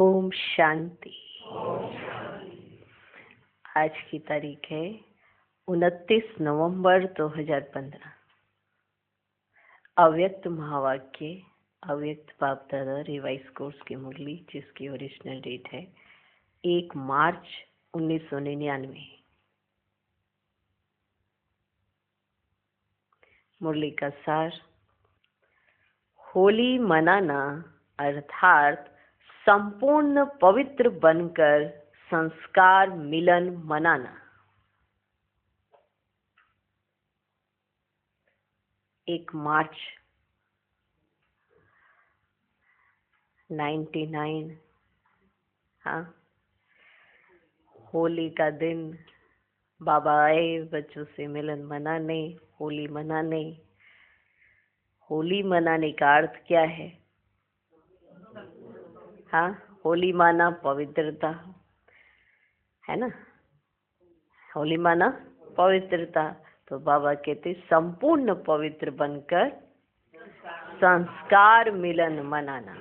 ओम शांति। आज की तारीख है 29 नवंबर 2015। अव्यक्त महावाक्य अव्यक्त बाप दादा रिवाइज कोर्स की मुरली, जिसकी ओरिजिनल डेट है 1 मार्च 1999। मुरली का सार: होली मनाना अर्थात संपूर्ण पवित्र बनकर संस्कार मिलन मनाना। 1 मार्च 99। हाँ, होली का दिन बाबा आए बच्चों से मिलन मनाने, होली मनाने। होली मनाने का अर्थ क्या है? हाँ, होली माना पवित्रता है ना। होली माना पवित्रता, तो बाबा कहते संपूर्ण पवित्र बनकर संस्कार मिलन मनाना।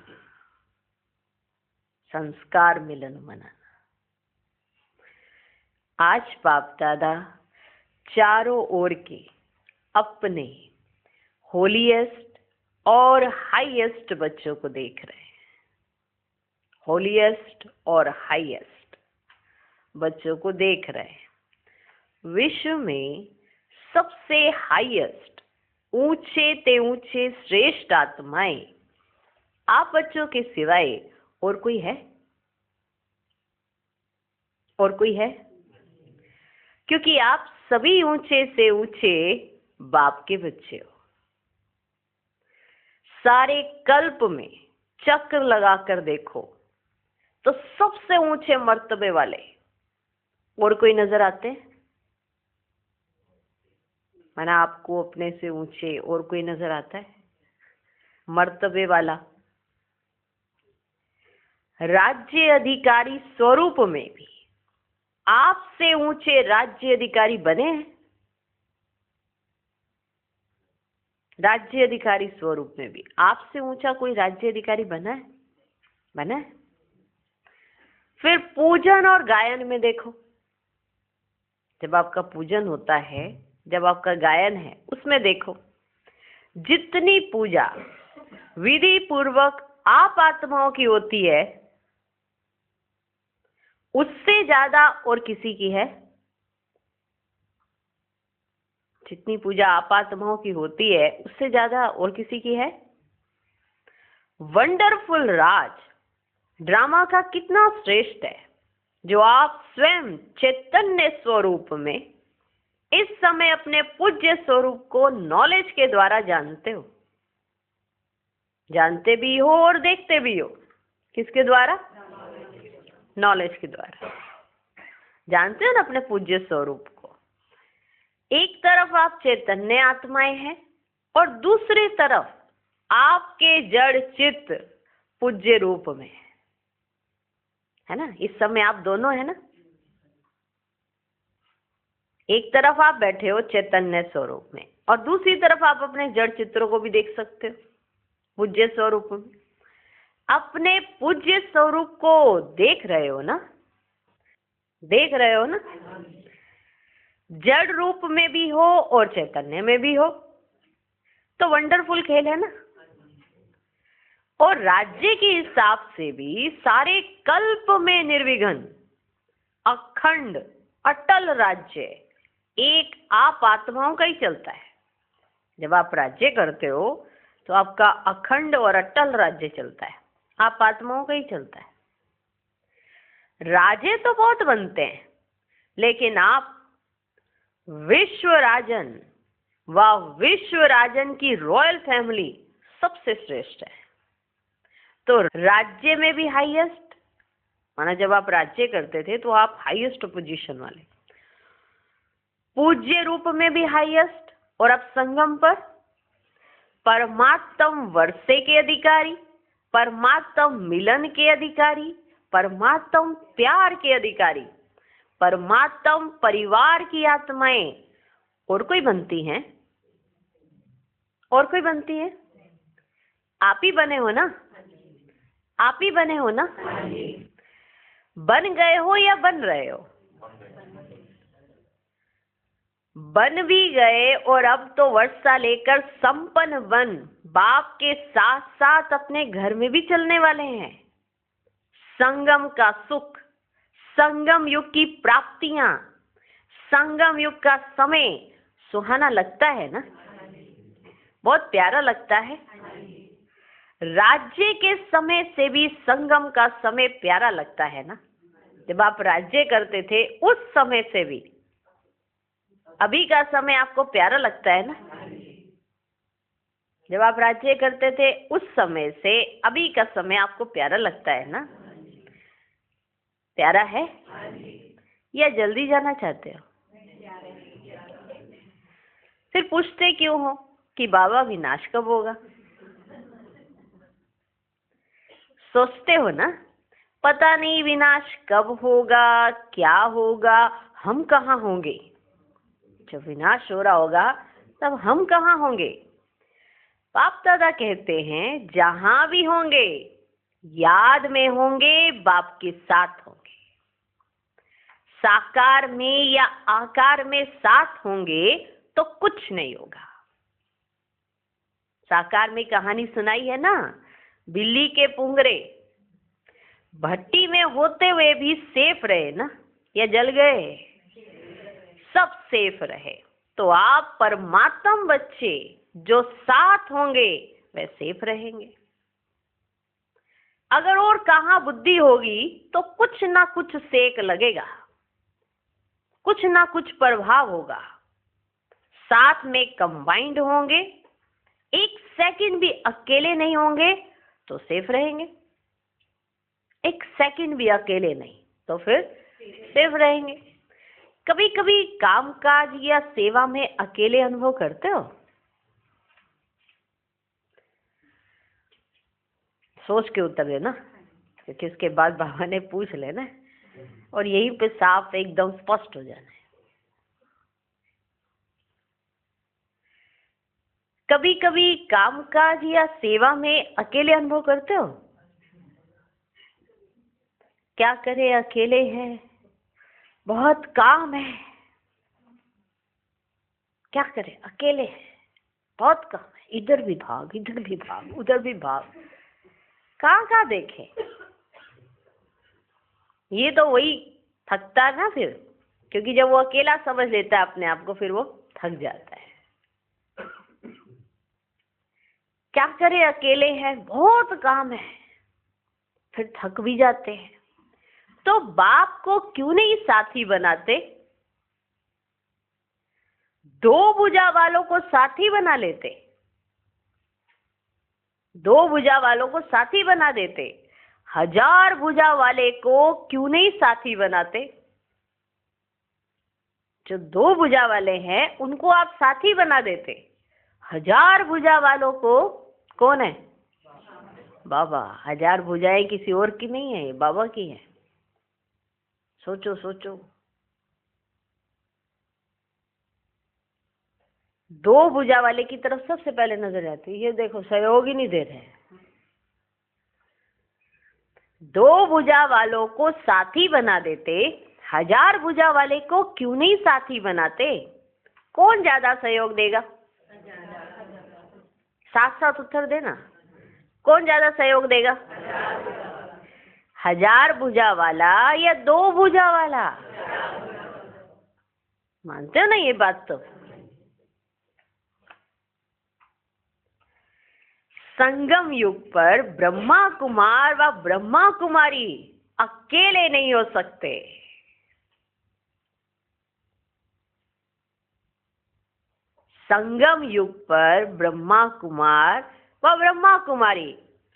संस्कार मिलन मनाना। आज बाप दादा चारों ओर के अपने होलीएस्ट और हाईएस्ट बच्चों को देख रहे हैं। होलीएस्ट और हाईएस्ट बच्चों को देख रहे हैं। विश्व में सबसे हाईएस्ट, ऊंचे ते ऊंचे श्रेष्ठ आत्माएं आप बच्चों के सिवाय और कोई है? और कोई है? क्योंकि आप सभी ऊंचे से ऊंचे बाप के बच्चे हो। सारे कल्प में चक्र लगाकर देखो तो सबसे ऊंचे मर्तबे वाले और कोई नजर आते हैं? माना आपको अपने से ऊंचे और कोई नजर आता है मर्तबे वाला? राज्य अधिकारी स्वरूप में भी आपसे ऊंचे राज्य अधिकारी बने हैं। राज्य अधिकारी स्वरूप में भी आपसे ऊंचा कोई राज्य अधिकारी बना है? बना है? फिर पूजन और गायन में देखो। जब आपका पूजन होता है, जब आपका गायन है, उसमें देखो जितनी पूजा विधि पूर्वक आप आत्माओं की होती है उससे ज्यादा और किसी की है? जितनी पूजा आप आत्माओं की होती है उससे ज्यादा और किसी की है? वंडरफुल राज ड्रामा का कितना श्रेष्ठ है जो आप स्वयं चैतन्य स्वरूप में इस समय अपने पूज्य स्वरूप को नॉलेज के द्वारा जानते हो। जानते भी हो और देखते भी हो। किसके द्वारा? नॉलेज के द्वारा। जानते हो ना अपने पूज्य स्वरूप को। एक तरफ आप चैतन्य आत्माएं हैं और दूसरी तरफ आपके जड़ चित्त पूज्य रूप में है ना। इस समय आप दोनों है ना। एक तरफ आप बैठे हो चैतन्य स्वरूप में और दूसरी तरफ आप अपने जड़ चित्रों को भी देख सकते हो पूज्य स्वरूप में। अपने पूज्य स्वरूप को देख रहे हो ना? देख रहे हो ना? जड़ रूप में भी हो और चैतन्य में भी हो, तो वंडरफुल खेल है ना। और राज्य के हिसाब से भी सारे कल्प में निर्विघ्न अखंड अटल राज्य एक आप आत्माओं का ही चलता है। जब आप राज्य करते हो तो आपका अखंड और अटल राज्य चलता है, आप आत्माओं का ही चलता है। राजे तो बहुत बनते हैं, लेकिन आप विश्व राजन व विश्व राजन की रॉयल फैमिली सबसे श्रेष्ठ है। तो राज्य में भी हाईएस्ट, माना जब आप राज्य करते थे तो आप हाईएस्ट पोजीशन वाले, पूज्य रूप में भी हाईएस्ट, और अब संगम पर परमात्म वर्षे के अधिकारी, परमात्म मिलन के अधिकारी, परमात्म प्यार के अधिकारी, परमात्म परिवार की आत्माएं और कोई बनती हैं? और कोई बनती है? आप ही बने हो ना। आप ही बने हो ना? बन गए हो या बन रहे हो? बन भी गए और अब तो वर्षा लेकर संपन्न बन बाप के साथ साथ अपने घर में भी चलने वाले हैं। संगम का सुख, संगम युग की प्राप्तियां, संगम युग का समय सुहाना लगता है ना? बहुत प्यारा लगता है। राज्य के समय से भी संगम का समय प्यारा लगता है ना? जब आप राज्य करते थे उस समय से भी अभी का समय आपको प्यारा लगता है ना? जब आप राज्य करते थे उस समय से अभी का समय आपको प्यारा लगता है ना? प्यारा है या जल्दी जाना चाहते हो? फिर पूछते क्यों हो कि बाबा विनाश कब होगा? सोचते हो ना, पता नहीं विनाश कब होगा, क्या होगा, हम कहाँ होंगे? जब विनाश हो रहा होगा तब हम कहाँ होंगे? बाप दादा कहते हैं जहां भी होंगे याद में होंगे, बाप के साथ होंगे। साकार में या आकार में साथ होंगे तो कुछ नहीं होगा। साकार में कहानी सुनाई है ना, बिल्ली के पुंगरे भट्टी में होते हुए भी सेफ रहे ना, या जल गए? सब सेफ रहे। तो आप परमात्मा बच्चे जो साथ होंगे वे सेफ रहेंगे। अगर और कहाँ बुद्धि होगी तो कुछ ना कुछ सेक लगेगा, कुछ ना कुछ प्रभाव होगा। साथ में कंबाइंड होंगे, एक सेकंड भी अकेले नहीं होंगे तो सेफ रहेंगे। एक सेकंड भी अकेले नहीं तो फिर सेफ रहेंगे। कभी कभी कामकाज या सेवा में अकेले अनुभव करते हो? सोच के उत्तर देना, क्योंकि इसके बाद बाबा ने पूछ लेना और यहीं पे साफ एकदम स्पष्ट हो जाना है। कभी कभी कामकाज या सेवा में अकेले अनुभव करते हो? क्या करे, अकेले हैं, बहुत काम है, क्या करे, अकेले हैं, बहुत काम है, इधर भी भाग, इधर भी भाग, उधर भी भाग, कहाँ कहाँ देखे। ये तो वही थकता है ना फिर, क्योंकि जब वो अकेला समझ लेता है अपने आप को फिर वो थक जाता है। क्या करे, अकेले हैं, बहुत काम है, फिर थक भी जाते हैं। तो बाप को क्यों नहीं साथी बनाते? दो भुजा वालों को साथी बना लेते, दो भुजा वालों को साथी बना देते। 1000 भुजा वाले को क्यों नहीं साथी बनाते? जो 2 भुजा वाले हैं उनको आप साथी बना देते। 1000 भुजा वालों को कौन है? बाबा। 1000 भुजाएं किसी और की नहीं है, ये बाबा की है। सोचो सोचो, 2 भुजा वाले की तरफ सबसे पहले नजर जाती है, ये देखो सहयोग ही नहीं दे रहे हैं। 2 भुजा वालों को साथी बना देते, 1000 भुजा वाले को क्यों नहीं साथी बनाते? कौन ज्यादा सहयोग देगा? साथ साथ उत्तर देना, कौन ज्यादा सहयोग देगा? 1000 भुजा वाला या 2 भुजा वाला? मानते हो ना ये बात? तो संगम युग पर ब्रह्मा कुमार व ब्रह्मा कुमारी अकेले नहीं हो सकते। संगम युग पर ब्रह्मा कुमार व ब्रह्मा कुमारी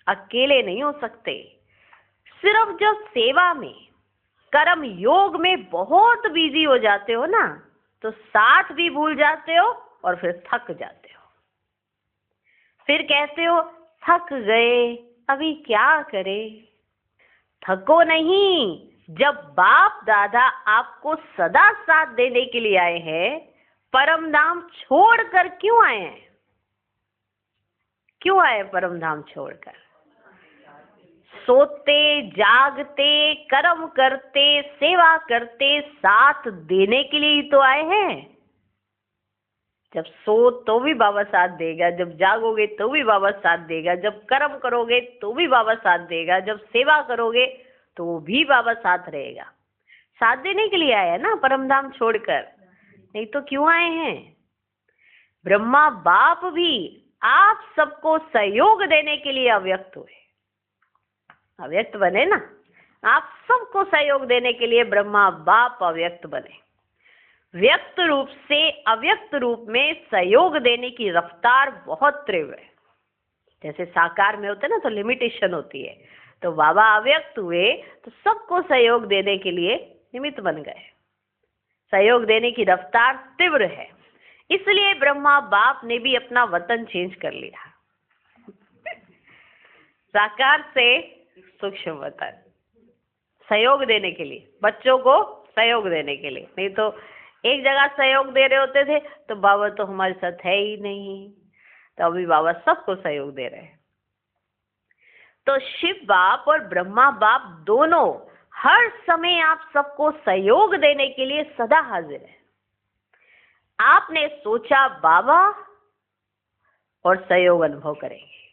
अकेले नहीं हो सकते। सिर्फ जो सेवा में, कर्म योग में बहुत बिजी हो जाते हो ना, तो साथ भी भूल जाते हो और फिर थक जाते हो। फिर कहते हो थक गए, अभी क्या करे? थको नहीं, जब बाप दादा आपको सदा साथ देने के लिए आए हैं, परम धाम छोड़कर क्यों आए हैं? क्यों आए परम धाम छोड़कर? सोते जागते कर्म करते सेवा करते साथ देने के लिए ही तो आए हैं। जब सो तो भी बाबा साथ देगा, जब जागोगे तो भी बाबा साथ देगा, जब कर्म करोगे तो भी बाबा साथ देगा, जब सेवा करोगे तो भी बाबा साथ रहेगा। साथ देने के लिए आए हैं ना परमधाम छोड़कर, नहीं तो क्यों आए हैं। ब्रह्मा बाप भी आप सबको सहयोग देने के लिए अव्यक्त हुए, अव्यक्त बने ना, आप सबको सहयोग देने के लिए ब्रह्मा बाप अव्यक्त बने। व्यक्त रूप से अव्यक्त रूप में सहयोग देने की रफ्तार बहुत तीव्र है। जैसे साकार में होता है ना तो लिमिटेशन होती है, तो बाबा अव्यक्त हुए तो सबको सहयोग देने के लिए निमित्त बन गए। सहयोग देने की रफ्तार तीव्र है, इसलिए ब्रह्मा बाप ने भी अपना वतन चेंज कर लिया। साकार से सूक्ष्म वतन, सहयोग देने के लिए, बच्चों को सहयोग देने के लिए। नहीं तो एक जगह सहयोग दे रहे होते थे तो बाबा तो हमारे साथ है ही नहीं, तो अभी बाबा सबको सहयोग दे रहे हैं। तो शिव बाप और ब्रह्मा बाप दोनों हर समय आप सबको सहयोग देने के लिए सदा हाजिर है। आपने सोचा बाबा और सहयोग अनुभव करेंगे।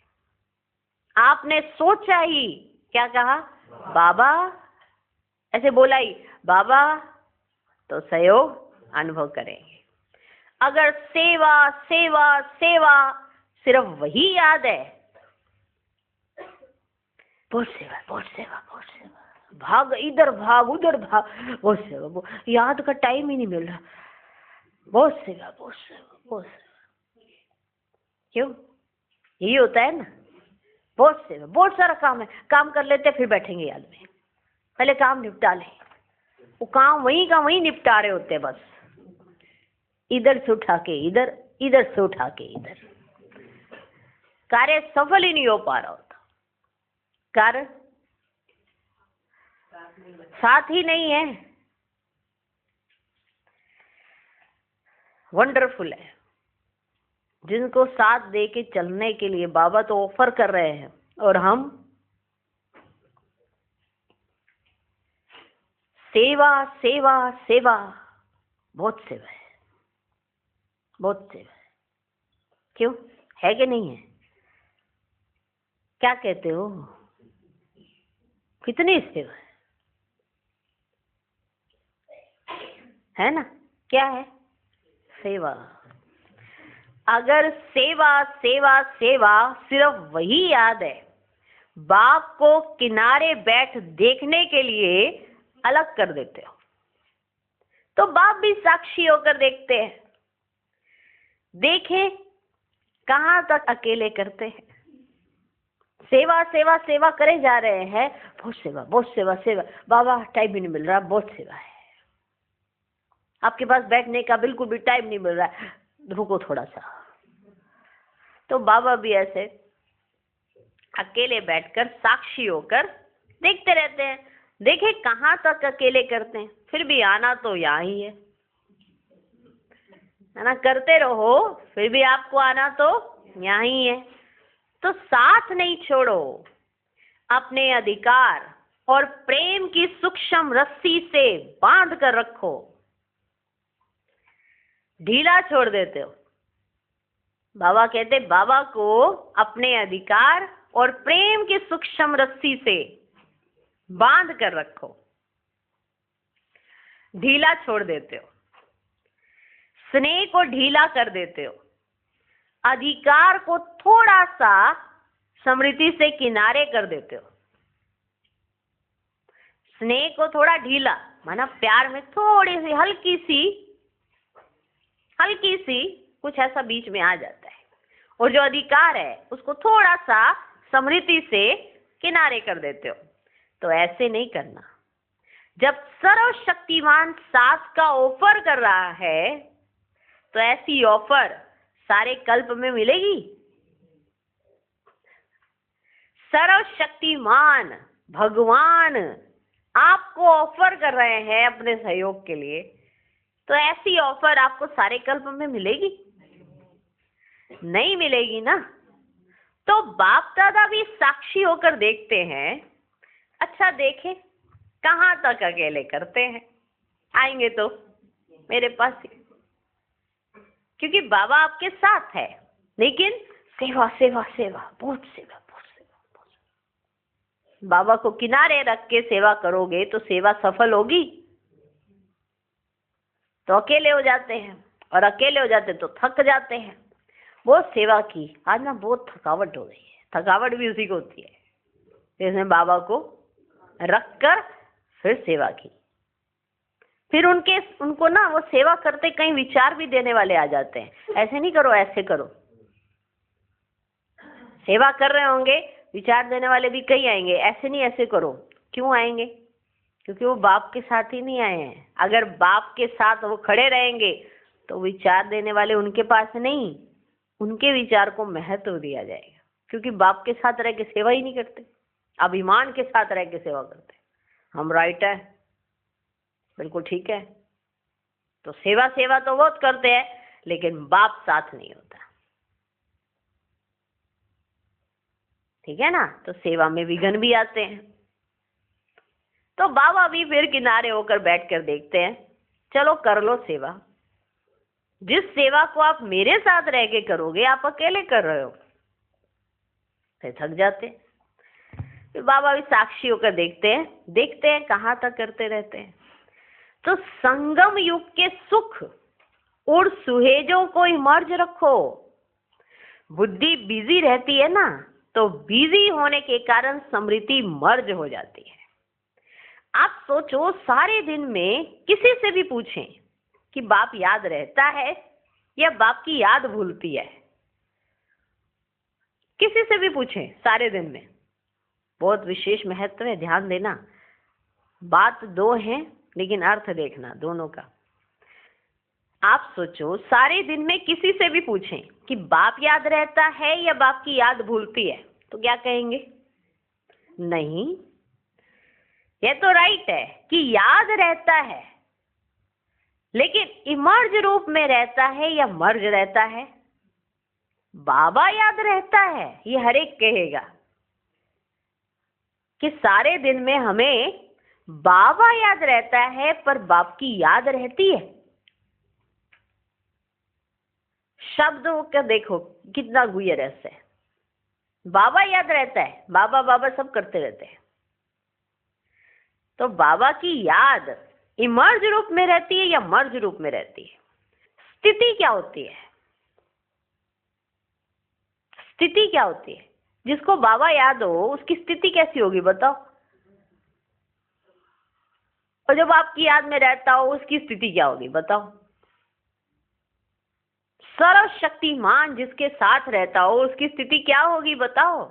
आपने सोचा ही क्या कहा, बाबा, ऐसे बोला ही बाबा, तो सहयोग अनुभव करेंगे। अगर सेवा सेवा सेवा सिर्फ वही याद है, बहुत सेवा बहुत सेवा बहुत सेवा, भाग इधर भाग उधर भाग, बहुत सेवा, याद का टाइम ही नहीं मिल रहा, बहुत सेवा बहुत सेवा बहुत सेवा। क्यों? यही होता है ना, बहुत सेवा, बहुत सारा काम है, काम कर लेते फिर बैठेंगे याद में, पहले काम निपटा लें। वो काम वहीं का वहीं निपटा रहे होते हैं, बस इधर से उठा के इधर, इधर से उठा के इधर, कार्य सफल ही नहीं हो पा रहा होता। कारण साथ ही नहीं है। वंडरफुल है, जिनको साथ दे के चलने के लिए बाबा तो ऑफर कर रहे हैं, और हम सेवा सेवा सेवा, बहुत सेवा है, बहुत सेवा है। क्यों? है कि नहीं है? क्या कहते हो? कितनी सेवा है ना? क्या है? सेवा। अगर सेवा सेवा सेवा सिर्फ वही याद है, बाप को किनारे बैठ देखने के लिए अलग कर देते हो, तो बाप भी साक्षी होकर देखते हैं। देखें कहां तक अकेले करते हैं। सेवा सेवा सेवा करे जा रहे हैं, बहुत सेवा सेवा, बाबा टाइम भी नहीं मिल रहा, बहुत सेवा है, आपके पास बैठने का बिल्कुल भी टाइम नहीं मिल रहा है, रुको थोड़ा सा। तो बाबा भी ऐसे अकेले बैठकर साक्षी होकर देखते रहते हैं। देखे कहां तक अकेले करते हैं, फिर भी आना तो यहाँ ही है ना, करते रहो फिर भी आपको आना तो यहाँ ही है। तो साथ नहीं छोड़ो, अपने अधिकार और प्रेम की सूक्ष्म रस्सी से बांध कर रखो। ढीला छोड़ देते हो। बाबा कहते बाबा को अपने अधिकार और प्रेम की सूक्ष्म रस्सी से बांध कर रखो, ढीला छोड़ देते हो, स्नेह को ढीला कर देते हो, अधिकार को थोड़ा सा स्मृति से किनारे कर देते हो। स्नेह को थोड़ा ढीला माना प्यार में थोड़ी सी हल्की सी कुछ ऐसा बीच में आ जाता है, और जो अधिकार है उसको थोड़ा सा स्मृति से किनारे कर देते हो। तो ऐसे नहीं करना। जब सर्वशक्तिमान साथ का ऑफर कर रहा है तो ऐसी ऑफर सारे कल्प में मिलेगी? सर्वशक्तिमान भगवान आपको ऑफर कर रहे हैं अपने सहयोग के लिए, तो ऐसी ऑफर आपको सारे कल्प में मिलेगी? नहीं मिलेगी ना। तो बाप दादा भी साक्षी होकर देखते हैं अच्छा देखे कहाँ तक अकेले करते हैं, आएंगे तो मेरे पास ही, क्योंकि बाबा आपके साथ है। लेकिन सेवा सेवा सेवा, बहुत सेवा, बहुत सेवा, बहुत सेवा। बाबा को किनारे रख के सेवा करोगे तो सेवा सफल होगी? तो अकेले हो जाते हैं, और अकेले हो जाते तो थक जाते हैं। बहुत सेवा की, आज ना बहुत थकावट हो रही है, थकावट भी उसी को होती है जिसने बाबा को रख कर फिर सेवा की। फिर उनको ना वो सेवा करते कई विचार भी देने वाले आ जाते हैं, ऐसे नहीं करो, ऐसे करो। सेवा कर रहे होंगे, विचार देने वाले भी कई आएंगे, ऐसे नहीं ऐसे करो। क्यों आएंगे? क्योंकि वो बाप के साथ ही नहीं आए हैं। अगर बाप के साथ वो खड़े रहेंगे तो विचार देने वाले उनके पास नहीं, उनके विचार को महत्व दिया जाएगा। क्योंकि बाप के साथ रह के सेवा ही नहीं करते, अभिमान के साथ रह के सेवा करते। हम राइट है, बिल्कुल ठीक है। तो सेवा सेवा तो बहुत करते हैं, लेकिन बाप साथ नहीं होता, ठीक है ना। तो सेवा में विघ्न भी आते हैं। तो बाबा भी फिर किनारे होकर बैठकर देखते हैं, चलो कर लो सेवा। जिस सेवा को आप मेरे साथ रह के करोगे, आप अकेले कर रहे हो, फिर थक जाते। फिर बाबा भी साक्षी होकर देखते हैं कहाँ तक करते रहते हैं। तो संगम युग के सुख और सुहेजों को मर्ज रखो। बुद्धि बिजी रहती है ना, तो बिजी होने के कारण स्मृति मर्ज हो जाती है। आप सोचो, सारे दिन में किसी से भी पूछें कि बाप याद रहता है या बाप की याद भूलती है, किसी से भी पूछें सारे दिन में, बहुत विशेष महत्व है, ध्यान देना। बात दो है लेकिन अर्थ देखना दोनों का। आप सोचो, सारे दिन में किसी से भी पूछें कि बाप याद रहता है या बाप की याद भूलती है, तो क्या कहेंगे? नहीं, यह तो राइट है कि याद रहता है, लेकिन इमर्ज रूप में रहता है या मर्ज रहता है? बाबा याद रहता है, ये हर एक कहेगा कि सारे दिन में हमें बाबा याद रहता है, पर बाप की याद रहती है। शब्दों का देखो कितना गुह्य रहस्य है। बाबा याद रहता है, बाबा बाबा सब करते रहते हैं, तो बाबा की याद इमर्ज रूप में रहती है या मर्ज रूप में रहती है? स्थिति क्या होती है? स्थिति क्या होती है? जिसको बाबा याद हो उसकी स्थिति कैसी होगी बताओ? और जब आपकी याद में रहता हो उसकी स्थिति क्या होगी बताओ? सर्वशक्तिमान जिसके साथ रहता हो उसकी स्थिति क्या होगी बताओ?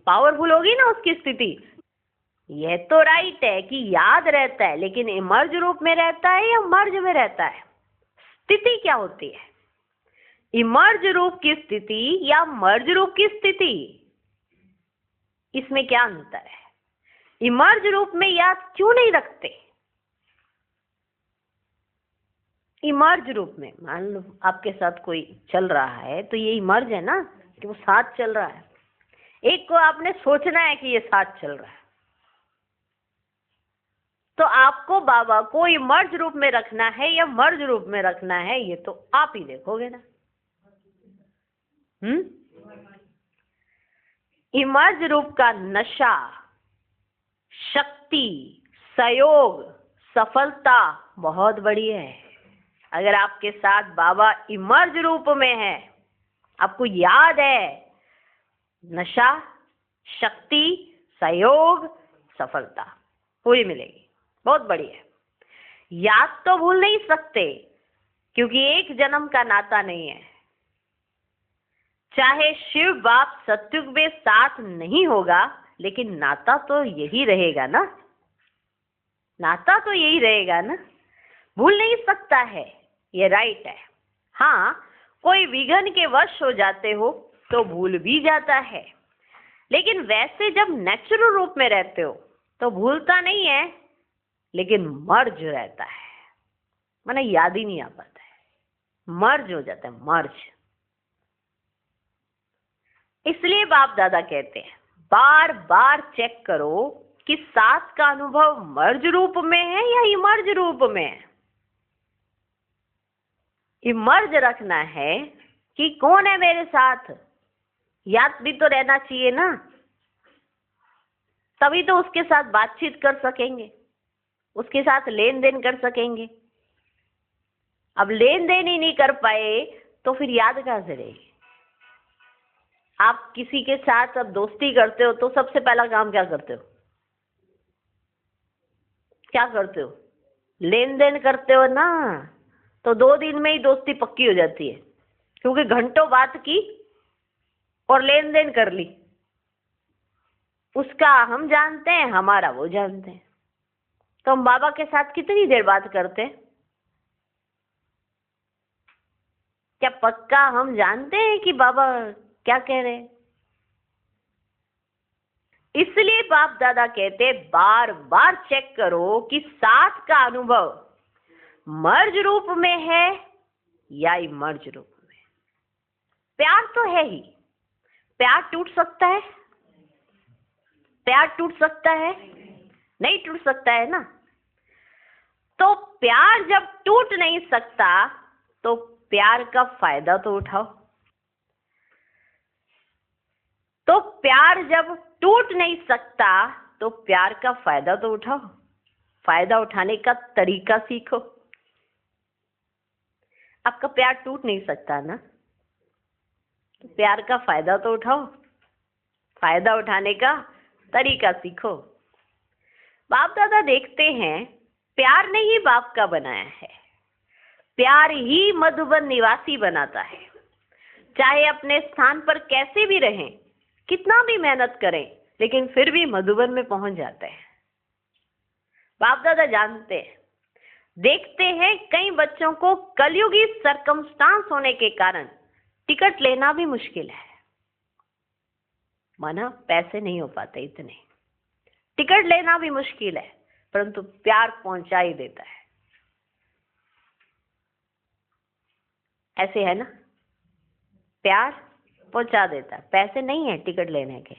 पावरफुल होगी ना उसकी स्थिति। यह तो राइट है कि याद रहता है, लेकिन इमर्ज रूप में रहता है या मर्ज में रहता है? स्थिति क्या होती है? इमर्ज रूप की स्थिति या मर्ज रूप की स्थिति, इसमें क्या अंतर है? इमर्ज रूप में याद क्यों नहीं रखते? इमर्ज रूप में मान लो आपके साथ कोई चल रहा है, तो ये इमर्ज है ना कि वो साथ चल रहा है। एक को आपने सोचना है कि ये साथ चल रहा है, तो आपको बाबा को इमर्ज रूप में रखना है या मर्ज रूप में रखना है, ये तो आप ही देखोगे ना। इमर्ज रूप का नशा, शक्ति, सहयोग, सफलता बहुत बड़ी है। अगर आपके साथ बाबा इमर्ज रूप में है, आपको याद है, नशा, शक्ति, सहयोग, सफलता पूरी मिलेगी, बहुत बड़ी है। याद तो भूल नहीं सकते क्योंकि एक जन्म का नाता नहीं है। चाहे शिव बाप सत्युग में साथ नहीं होगा, लेकिन नाता तो यही रहेगा ना, नाता तो यही रहेगा ना, भूल नहीं सकता है, ये राइट है। हाँ, कोई विघ्न के वश हो जाते हो तो भूल भी जाता है, लेकिन वैसे जब नेचुरल रूप में रहते हो तो भूलता नहीं है, लेकिन मर्ज रहता है, माने याद ही नहीं आ पाता है, मर्ज हो जाता है, मर्ज। इसलिए बाप दादा कहते हैं बार बार चेक करो कि साथ का अनुभव मर्ज रूप में है या इमर्ज रूप में है। इमर्ज रखना है कि कौन है मेरे साथ, याद भी तो रहना चाहिए ना, तभी तो उसके साथ बातचीत कर सकेंगे, उसके साथ लेन देन कर सकेंगे। अब लेन देन ही नहीं कर पाए तो फिर याद कहां से रहेगी। आप किसी के साथ अब दोस्ती करते हो तो सबसे पहला काम क्या करते हो? क्या करते हो? लेन देन करते हो ना। तो 2 दिन में ही दोस्ती पक्की हो जाती है, क्योंकि घंटों बात की और लेन देन कर ली। उसका हम जानते हैं, हमारा वो जानते हैं। तो हम बाबा के साथ कितनी देर बात करते हैं? क्या पक्का हम जानते हैं कि बाबा क्या कह रहे हैं? इसलिए बाप दादा कहते बार बार चेक करो कि साथ का अनुभव मर्ज रूप में है या इमर्ज रूप में। प्यार तो है ही, प्यार टूट सकता है? प्यार टूट सकता है? नहीं टूट सकता है ना। तो प्यार जब टूट नहीं सकता तो प्यार का फायदा तो उठाओ। तो प्यार जब टूट नहीं सकता तो प्यार का फायदा तो उठाओ। फायदा उठाने का तरीका सीखो। आपका प्यार टूट नहीं सकता ना, तो प्यार का फायदा तो उठाओ। फायदा उठाने का तरीका सीखो। बाप दादा देखते हैं प्यार ने ही बाप का बनाया है। प्यार ही मधुबन निवासी बनाता है। चाहे अपने स्थान पर कैसे भी रहें, कितना भी मेहनत करें, लेकिन फिर भी मधुबन में पहुंच जाते हैं। बाप दादा जानते हैं। देखते हैं कई बच्चों को कलयुगी सरकमस्टांस होने के कारण टिकट लेना भी मुश्किल है। माना पैसे नहीं हो पाते इतने, टिकट लेना भी मुश्किल है, परंतु प्यार पहुंचा ही देता है। ऐसे है ना, प्यार पहुंचा देता है। पैसे नहीं है टिकट लेने के,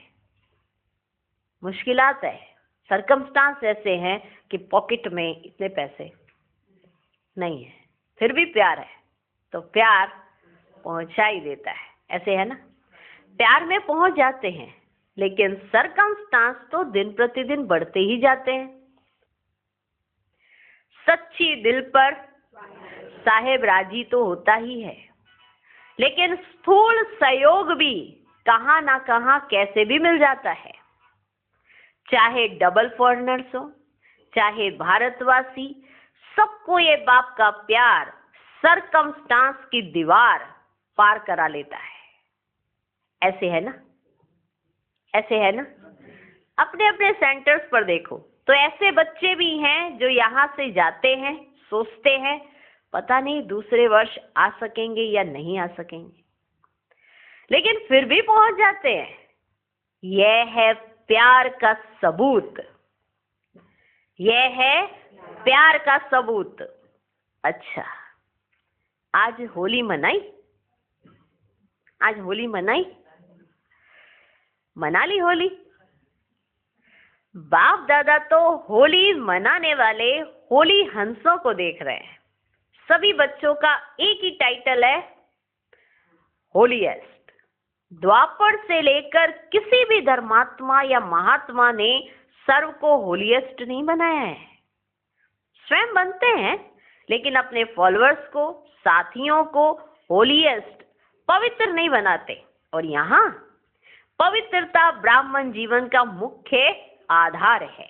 मुश्किलात है, सरकमस्टांस ऐसे हैं कि पॉकेट में इतने पैसे नहीं है, फिर भी प्यार है तो प्यार पहुंचा ही देता है। ऐसे है ना, प्यार में पहुंच जाते हैं, लेकिन सरकमस्टांस तो दिन प्रतिदिन बढ़ते ही जाते हैं। सच्ची दिल पर साहेब राजी तो होता ही है, लेकिन स्थूल सहयोग भी कहां ना कहां कैसे भी मिल जाता है। चाहे डबल फॉरेनर्स हो, चाहे भारतवासी, सबको ये बाप का प्यार सरकमस्टांस की दीवार पार करा लेता है। ऐसे है ना, ऐसे है ना। अपने अपने सेंटर्स पर देखो तो ऐसे बच्चे भी हैं जो यहाँ से जाते हैं, सोचते हैं पता नहीं दूसरे वर्ष आ सकेंगे या नहीं आ सकेंगे, लेकिन फिर भी पहुंच जाते हैं। यह है प्यार का सबूत, यह है प्यार का सबूत। अच्छा, आज होली मनाई? आज होली मनाई? मना ली होली? बाप दादा तो होली मनाने वाले होली हंसों को देख रहे हैं। सभी बच्चों का एक ही टाइटल है, होलीएस्ट। द्वापर से लेकर किसी भी धर्मात्मा या महात्मा ने सर्व को होलीएस्ट नहीं बनाया है। स्वयं बनते हैं, लेकिन अपने फॉलोअर्स को, साथियों को होलीएस्ट, पवित्र नहीं बनाते। और यहाँ पवित्रता ब्राह्मण जीवन का मुख्य आधार है।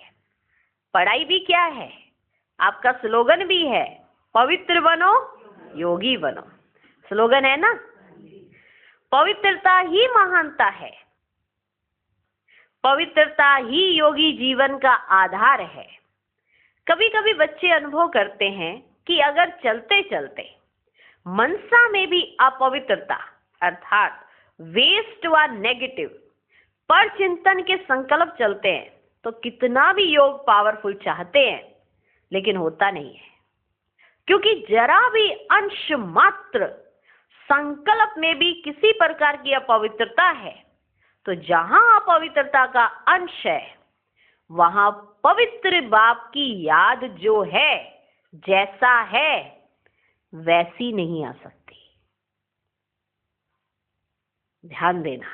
पढ़ाई भी क्या है, आपका स्लोगन भी है, पवित्र बनो योगी बनो। स्लोगन है ना, पवित्रता ही महानता है, पवित्रता ही योगी जीवन का आधार है। कभी कभी बच्चे अनुभव करते हैं कि अगर चलते चलते मनसा में भी अपवित्रता अर्थात वेस्ट व नेगेटिव पर चिंतन के संकल्प चलते हैं तो कितना भी योग पावरफुल चाहते हैं, लेकिन होता नहीं है, क्योंकि जरा भी अंश मात्र संकल्प में भी किसी प्रकार की अपवित्रता है तो जहां अपवित्रता का अंश है वहां पवित्र बाप की याद जो है जैसा है वैसी नहीं आ सकती। ध्यान देना,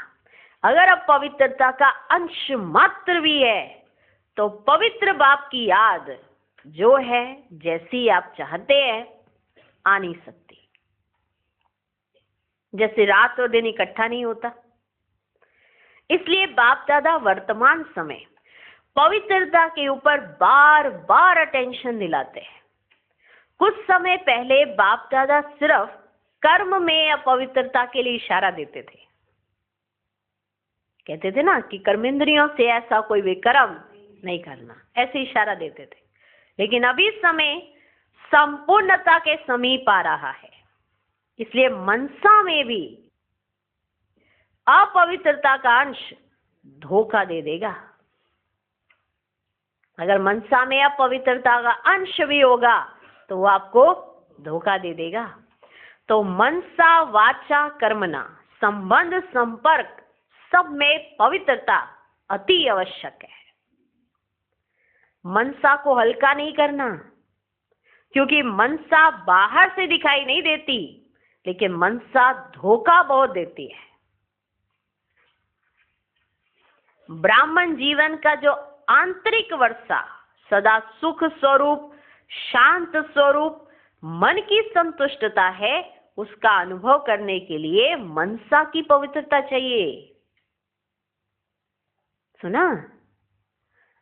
अगर अपवित्रता का अंश मात्र भी है तो पवित्र बाप की याद जो है जैसी आप चाहते हैं आ नहीं सकती। जैसे रात और दिन इकट्ठा नहीं होता, इसलिए बाप दादा वर्तमान समय पवित्रता के ऊपर बार बार अटेंशन दिलाते हैं। कुछ समय पहले बाप दादा सिर्फ कर्म में अपवित्रता के लिए इशारा देते थे। कहते थे ना कि कर्मेंद्रियों से ऐसा कोई भी कर्म नहीं करना, ऐसे इशारा देते थे। लेकिन अभी समय संपूर्णता के समीप आ रहा है, इसलिए मनसा में भी अपवित्रता का अंश धोखा दे देगा। अगर मनसा में अपवित्रता का अंश भी होगा तो वो आपको धोखा दे देगा। तो मनसा वाचा कर्मणा संबंध संपर्क सब में पवित्रता अति आवश्यक है। मनसा को हल्का नहीं करना, क्योंकि मनसा बाहर से दिखाई नहीं देती, लेकिन मनसा धोखा बहुत देती है। ब्राह्मण जीवन का जो आंतरिक वर्षा सदा सुख स्वरूप, शांत स्वरूप, मन की संतुष्टता है, उसका अनुभव करने के लिए मनसा की पवित्रता चाहिए। सुना?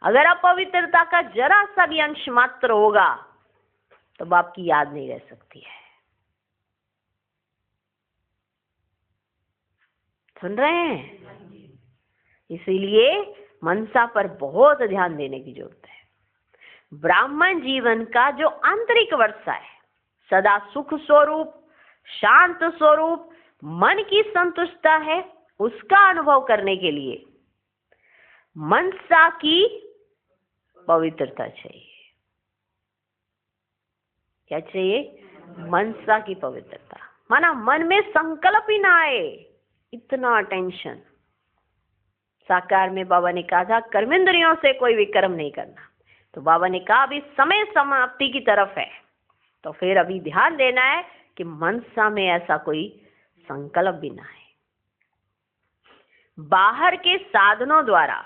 अगर अपवित्रता का जरा सा भी अंश मात्र होगा तो बाप की याद नहीं रह सकती है। सुन रहे हैं? इसीलिए मनसा पर बहुत ध्यान देने की जरूरत है। ब्राह्मण जीवन का जो आंतरिक वर्षा है, सदा सुख स्वरूप, शांत स्वरूप, मन की संतुष्टता है, उसका अनुभव करने के लिए मनसा की पवित्रता चाहिए। क्या चाहिए? मनसा की पवित्रता। माना मन में संकल्प ही ना आए, इतना टेंशन। साकार में बाबा ने कहा था कर्मेंद्रियों से कोई भी कर्म नहीं करना, तो बाबा ने कहा अभी समय समाप्ति की तरफ है, तो फिर अभी ध्यान देना है कि मनसा में ऐसा कोई संकल्प भी ना आए। बाहर के साधनों द्वारा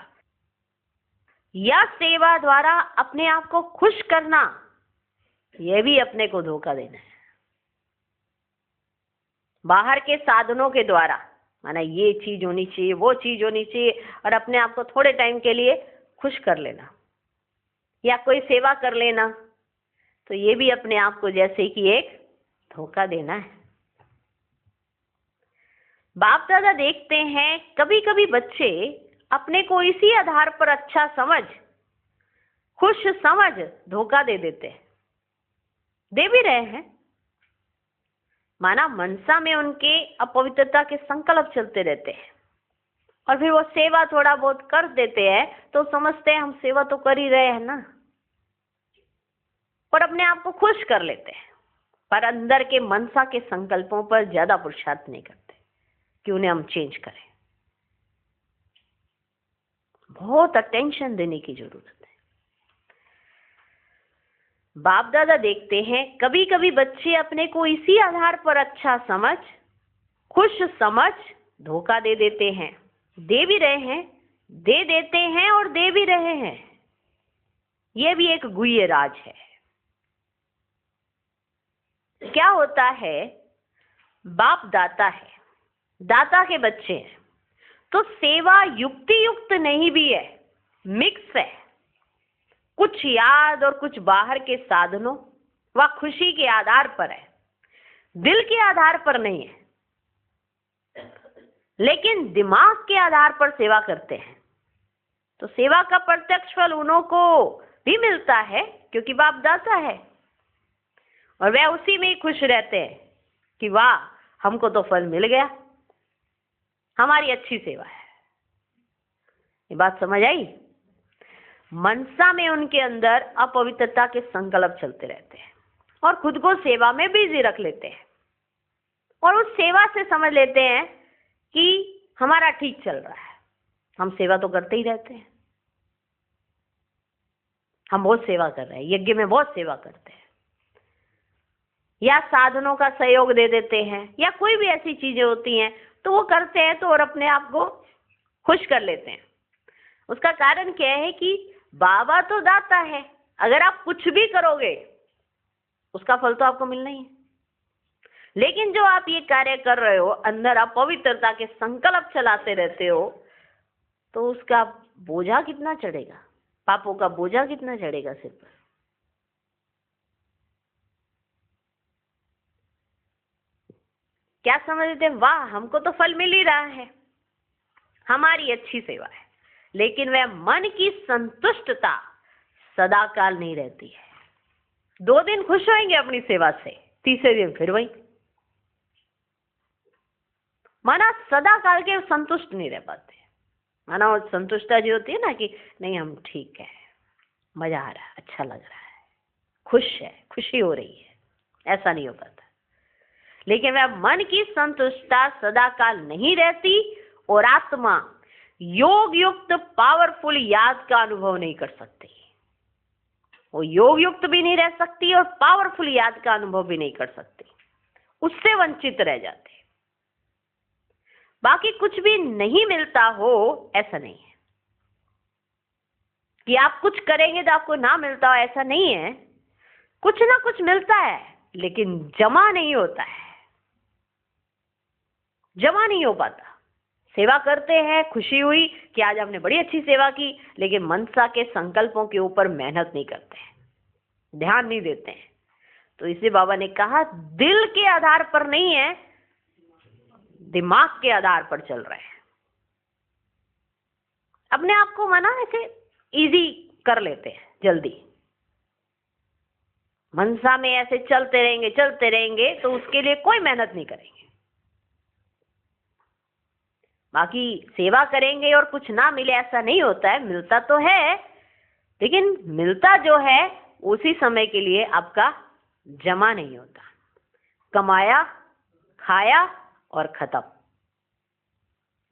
या सेवा द्वारा अपने आप को खुश करना, यह भी अपने को धोखा देना है। बाहर के साधनों के द्वारा, माना ये चीज होनी चाहिए, वो चीज होनी चाहिए, और अपने आप को थोड़े टाइम के लिए खुश कर लेना या कोई सेवा कर लेना, तो ये भी अपने आप को जैसे कि एक धोखा देना है। बाप दादा देखते हैं कभी कभी बच्चे अपने को इसी आधार पर अच्छा समझ, खुश समझ धोखा दे देते हैं, दे भी रहे हैं। माना मनसा में उनके अपवित्रता के संकल्प चलते रहते हैं, और फिर वो सेवा थोड़ा बहुत कर देते हैं तो समझते हैं हम सेवा तो कर ही रहे हैं ना, और अपने आप को खुश कर लेते हैं, पर अंदर के मनसा के संकल्पों पर ज्यादा पुरुषार्थ नहीं करते कि उन्हें हम चेंज करें। बहुत अटेंशन देने की जरूरत है। बाप दादा देखते हैं कभी कभी बच्चे अपने को इसी आधार पर अच्छा समझ, खुश समझ धोखा दे देते हैं, दे भी रहे हैं, दे देते हैं और दे भी रहे हैं। यह भी एक गुह्य राज है। क्या होता है, बाप दाता है, दाता के बच्चे हैं, तो सेवा युक्ति युक्त नहीं भी है, मिक्स है। कुछ याद और कुछ बाहर के साधनों व खुशी के आधार पर है, दिल के आधार पर नहीं है। लेकिन दिमाग के आधार पर सेवा करते हैं तो सेवा का प्रत्यक्ष फल उन्हों को भी मिलता है, क्योंकि बाप दाता है, और वह उसी में ही खुश रहते हैं कि वाह हमको तो फल मिल गया, हमारी अच्छी सेवा है। ये बात समझ आई? मनसा में उनके अंदर अपवित्रता के संकल्प चलते रहते हैं और खुद को सेवा में बिजी रख लेते हैं, और उस सेवा से समझ लेते हैं कि हमारा ठीक चल रहा है, हम सेवा तो करते ही रहते हैं, हम बहुत सेवा कर रहे हैं, यज्ञ में बहुत सेवा करते हैं, या साधनों का सहयोग दे देते हैं, या कोई भी ऐसी चीजें होती हैं तो वो करते हैं तो और अपने आप को खुश कर लेते हैं। उसका कारण क्या है कि बाबा तो दाता है, अगर आप कुछ भी करोगे उसका फल तो आपको मिलना ही है। लेकिन जो आप ये कार्य कर रहे हो, अंदर आप पवित्रता के संकल्प चलाते रहते हो, तो उसका बोझा कितना चढ़ेगा, पापों का बोझा कितना चढ़ेगा सिर पर। क्या समझते हैं? वाह, हमको तो फल मिल ही रहा है, हमारी अच्छी सेवा है, लेकिन वह मन की संतुष्टता सदा काल नहीं रहती है। 2 दिन खुश होंगे अपनी सेवा से, तीसरे दिन फिर वही। माना सदा काल के संतुष्ट नहीं रह पाते। माना वो संतुष्टता जो होती है ना कि नहीं हम ठीक है, मजा आ रहा है, अच्छा लग रहा है, खुश है, खुशी हो रही है, ऐसा नहीं हो पाता। लेकिन वह मन की संतुष्टता सदा काल नहीं रहती और आत्मा योग युक्त पावरफुल याद का अनुभव नहीं कर सकती। वो योग युक्त भी नहीं रह सकती और पावरफुल याद का अनुभव भी नहीं कर सकती, उससे वंचित रह जाते। बाकी कुछ भी नहीं मिलता हो ऐसा नहीं है कि आप कुछ करेंगे तो आपको ना मिलता हो, ऐसा नहीं है। कुछ ना कुछ मिलता है लेकिन जमा नहीं होता है, जमा नहीं हो पाता। सेवा करते हैं, खुशी हुई कि आज हमने बड़ी अच्छी सेवा की, लेकिन मनसा के संकल्पों के ऊपर मेहनत नहीं करते हैं, ध्यान नहीं देते हैं। तो इसे बाबा ने कहा दिल के आधार पर नहीं है, दिमाग के आधार पर चल रहे हैं। अपने आप को माना ऐसे इजी कर लेते हैं जल्दी, मनसा में ऐसे चलते रहेंगे तो उसके लिए कोई मेहनत नहीं करेंगे। बाकी सेवा करेंगे और कुछ ना मिले ऐसा नहीं होता है, मिलता तो है, लेकिन मिलता जो है उसी समय के लिए आपका जमा नहीं होता। कमाया, खाया और खत्म,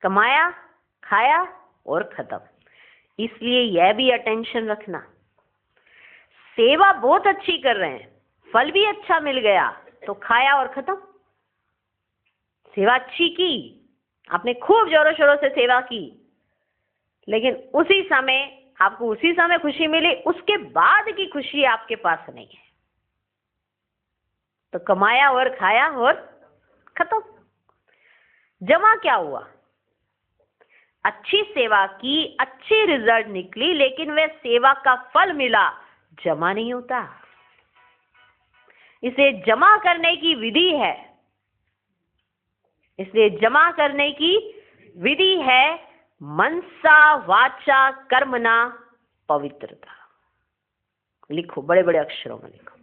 कमाया, खाया और खत्म। इसलिए यह भी अटेंशन रखना, सेवा बहुत अच्छी कर रहे हैं, फल भी अच्छा मिल गया तो खाया और खत्म। सेवा अच्छी की, आपने खूब जोरों शोरों से सेवा की, लेकिन उसी समय आपको उसी समय खुशी मिली, उसके बाद की खुशी आपके पास नहीं है, तो कमाया और खाया और खत्म। जमा क्या हुआ? अच्छी सेवा की, अच्छी रिजल्ट निकली, लेकिन वह सेवा का फल मिला, जमा नहीं होता। इसे जमा करने की विधि है, इसलिए जमा करने की विधि है मनसा वाचा कर्मणा पवित्रता। लिखो, बड़े बड़े अक्षरों में लिखो।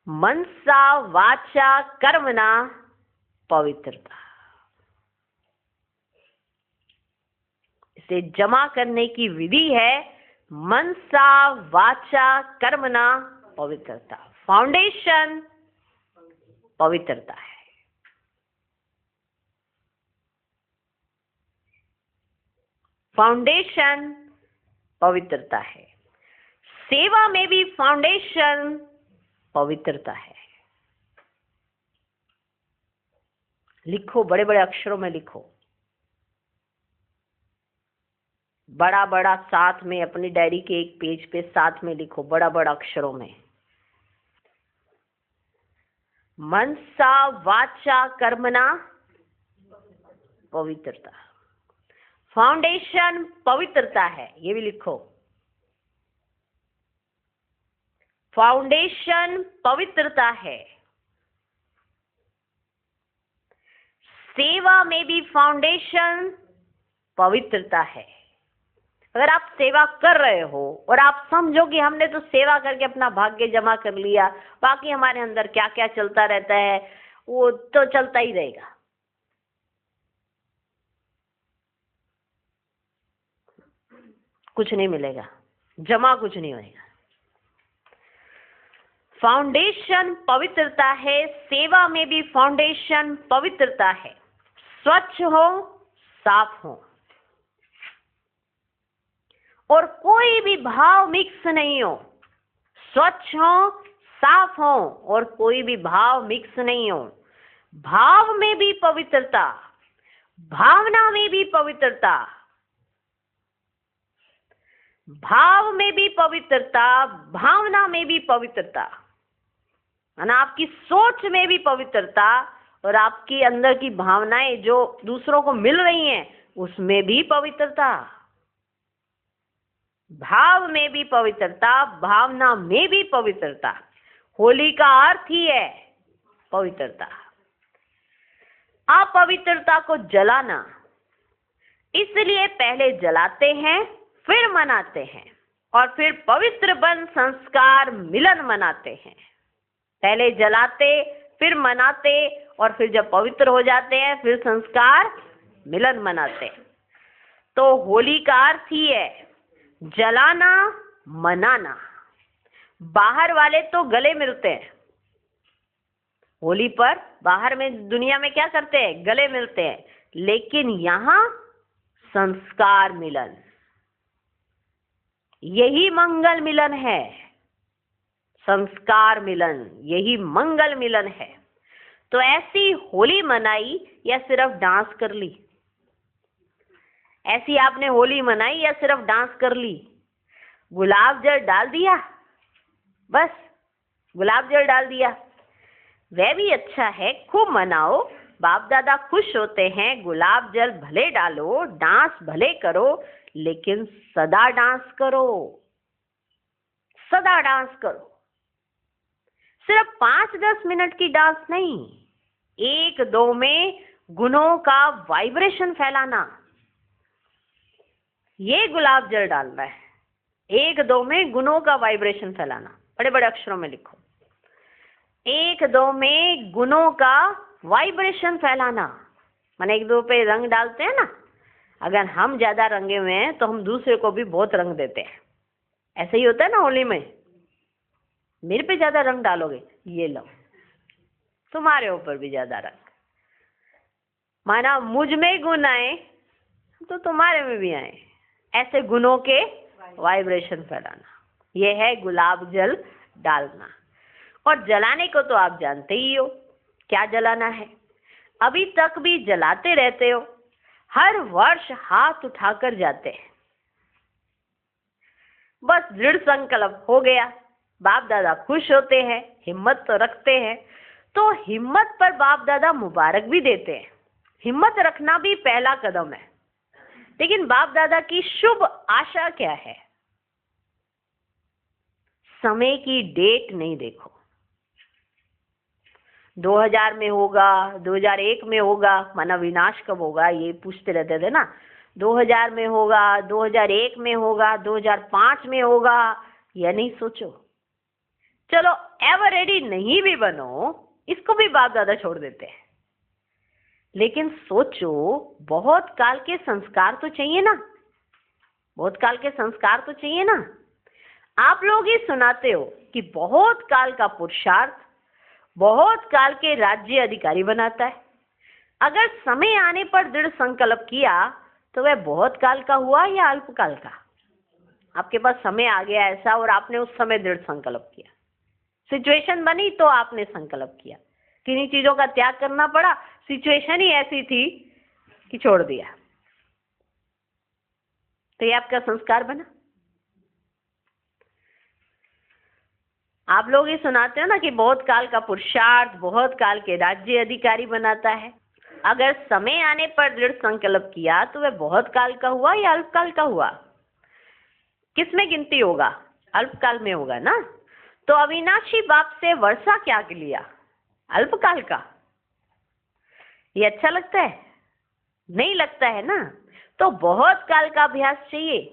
मनसा वाचा कर्मणा पवित्रता। इसे जमा करने की विधि है मनसा वाचा कर्मणा पवित्रता। फाउंडेशन पवित्रता है। फाउंडेशन पवित्रता है। सेवा में भी फाउंडेशन पवित्रता है। लिखो, बड़े बड़े अक्षरों में लिखो, बड़ा बड़ा साथ में अपनी डायरी के एक पेज पे साथ में लिखो, बड़ा बड़ा अक्षरों में। मनसा वाचा कर्मणा पवित्रता। फाउंडेशन पवित्रता है, ये भी लिखो। फाउंडेशन पवित्रता है। सेवा में भी फाउंडेशन पवित्रता है। अगर आप सेवा कर रहे हो और आप समझो कि हमने तो सेवा करके अपना भाग्य जमा कर लिया, बाकी हमारे अंदर क्या क्या चलता रहता है वो तो चलता ही रहेगा, कुछ नहीं मिलेगा, जमा कुछ नहीं होगा। फाउंडेशन पवित्रता है, सेवा में भी फाउंडेशन पवित्रता है। स्वच्छ हो, साफ हो, और कोई भी भाव मिक्स नहीं हो। स्वच्छ हो, साफ हो, और कोई भी भाव मिक्स नहीं हो। भाव में भी पवित्रता, भावना में भी पवित्रता, भाव में भी पवित्रता, भावना में भी पवित्रता, है ना। आपकी सोच में भी पवित्रता, और आपकी अंदर की भावनाएं जो दूसरों को मिल रही हैं उसमें भी पवित्रता। भाव में भी पवित्रता, भावना में भी पवित्रता। होली का अर्थ ही है पवित्रता। अपवित्रता को जलाना, इसलिए पहले जलाते हैं, फिर मनाते हैं, और फिर पवित्र बन संस्कार मिलन मनाते हैं। पहले जलाते, फिर मनाते, और फिर जब पवित्र हो जाते हैं फिर संस्कार मिलन मनाते हैं। तो होली का अर्थ ही है जलाना, मनाना। बाहर वाले तो गले मिलते हैं होली पर, बाहर में दुनिया में क्या करते हैं, गले मिलते हैं, लेकिन यहाँ संस्कार मिलन, यही मंगल मिलन है। संस्कार मिलन, यही मंगल मिलन है। तो ऐसी होली मनाई या सिर्फ डांस कर ली? ऐसी आपने होली मनाई या सिर्फ डांस कर ली? गुलाब जल डाल दिया, बस गुलाब जल डाल दिया, वह भी अच्छा है, खूब मनाओ, बाप दादा खुश होते हैं। गुलाब जल भले डालो, डांस भले करो, लेकिन सदा डांस करो, सदा डांस करो। सिर्फ 5-10 मिनट की डांस नहीं, 1-2 में गुणों का वाइब्रेशन फैलाना, ये गुलाब जल डालना है। 1-2 में गुणों का वाइब्रेशन फैलाना, बड़े बड़े अक्षरों में लिखो। 1-2 में गुणों का वाइब्रेशन फैलाना, माने 1-2 पे रंग डालते हैं ना, अगर हम ज्यादा रंगे हुए हैं तो हम दूसरे को भी बहुत रंग देते हैं। ऐसे ही होता है ना होली में, मेरे पे ज्यादा रंग डालोगे, ये लो तुम्हारे ऊपर भी ज्यादा रंग, माना मुझ में गुण आए तो तुम्हारे में भी आए। ऐसे गुणों के वाइब्रेशन फैलाना, ये है गुलाब जल डालना। और जलाने को तो आप जानते ही हो, क्या जलाना है, अभी तक भी जलाते रहते हो, हर वर्ष हाथ उठाकर जाते हैं। बस दृढ़ संकल्प हो गया, बाप दादा खुश होते हैं, हिम्मत तो रखते हैं, तो हिम्मत पर बाप दादा मुबारक भी देते हैं। हिम्मत रखना भी पहला कदम है, लेकिन बाप दादा की शुभ आशा क्या है? समय की डेट नहीं देखो, 2000 में होगा, 2001 में होगा, माना विनाश कब होगा ये पूछते रहते थे ना, 2000 में होगा, 2001 में होगा, 2005 में होगा, यह नहीं सोचो। चलो एवर रेडी नहीं भी बनो, इसको भी बाप दादा छोड़ देते हैं, लेकिन सोचो बहुत काल के संस्कार तो चाहिए ना, बहुत काल के संस्कार तो चाहिए ना। आप लोग ही सुनाते हो कि बहुत काल का पुरुषार्थ बहुत काल के राज्य अधिकारी बनाता है। अगर समय आने पर दृढ़ संकल्प किया तो वह बहुत काल का हुआ या अल्पकाल का? आपके पास समय आ गया ऐसा और आपने उस समय दृढ़ संकल्प किया, सिचुएशन बनी तो आपने संकल्प किया, किन्हीं चीजों का त्याग करना पड़ा, सिचुएशन ही ऐसी थी कि छोड़ दिया, तो ये आपका संस्कार बना। आप लोग ही सुनाते हो ना कि बहुत काल का पुरुषार्थ बहुत काल के राज्य अधिकारी बनाता है। अगर समय आने पर दृढ़ संकल्प किया तो वह बहुत काल का हुआ या अल्पकाल का हुआ? किसमें गिनती होगा? अल्पकाल में होगा ना। तो अविनाशी बाप से वर्षा क्या लिया? अल्पकाल का। ये अच्छा लगता है? नहीं लगता है ना। तो बहुत काल का अभ्यास चाहिए।